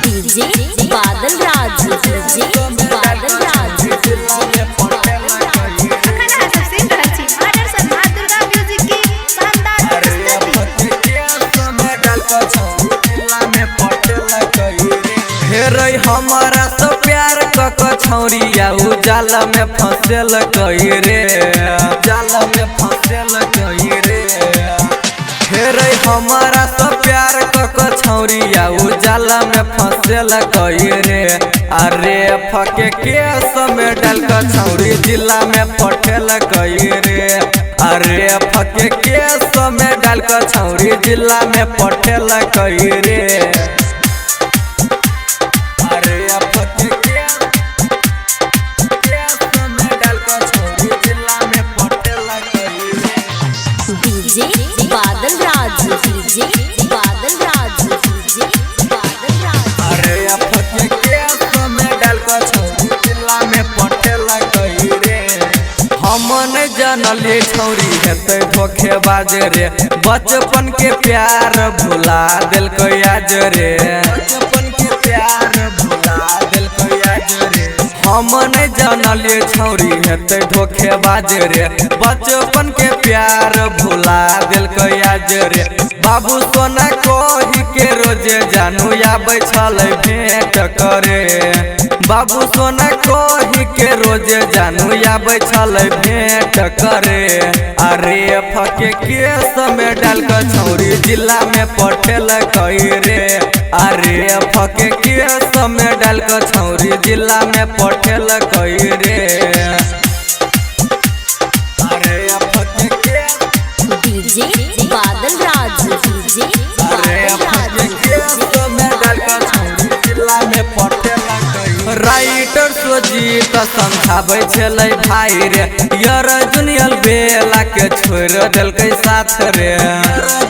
DJ बादल राज बादल राज हमारा तो प्यार छौरिया जाला में फंसल कई रे जाला में फंसल कई रे हेरे हमारा तो प्यार छौरिया जाला में फंसल कई रे अरे फके केस में डाल कर छौरी जिला में पटेल कई रे अरे फके केस में डाल कर छौरी जिला में पटेल कई रे डीजे बादल राज बादल राज बादल राज अरे फके केस में डाल कर छौरी जिला में पटेल कई रे हम न जानले छौरी हेते धोखेबाज रे बचपन के प्यार भुला दिल आज रे बचपन के प्यार भुला दिल आज रे हम न जानले छौरी हेते धोखेबाज रे बचपन के प्यार भुला दिल आज रे बाबू सोना कोही के रोजे जानू आबै छलै भेंट करे बाबू सोना कोही के रोजे जानू आबै छलै भेंट करे अरे फके केस में डाल कर छौरी जिला में पटेल कई रे अरे फके केस में डाल कर छौरी जिला में पटेल कई रे अरे फके केस डीजे बादल राज अरे फके केस में डाल कर छौरी जिला में पटेल कई राइटर सोजीत समझाबै छलै भाई रे यार जुनियल बेला के छोड़ देलकै साथ रे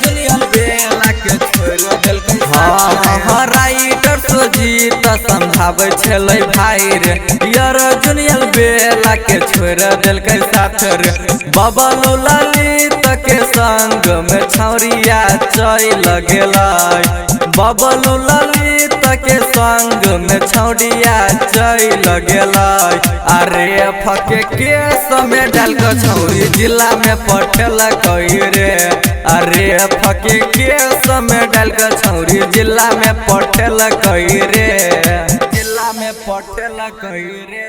जुनियल बेला के छोड़ देलकै हाँ राइटर सोजीत समझाबै छलै भाई रे यार जुनियल बेला के छोड़ देलकै साथ रे बबलू ललित के संग में छौरिया चल गेलै बबलू ललित के संग में छौरिया चल गेलै अरे फके केस में डाल कर छौरी जिला में पटेल कई रे अरे फके केस में डाल कर छौरी जिला में पटेल कई रे जिला में पटेल कई रे।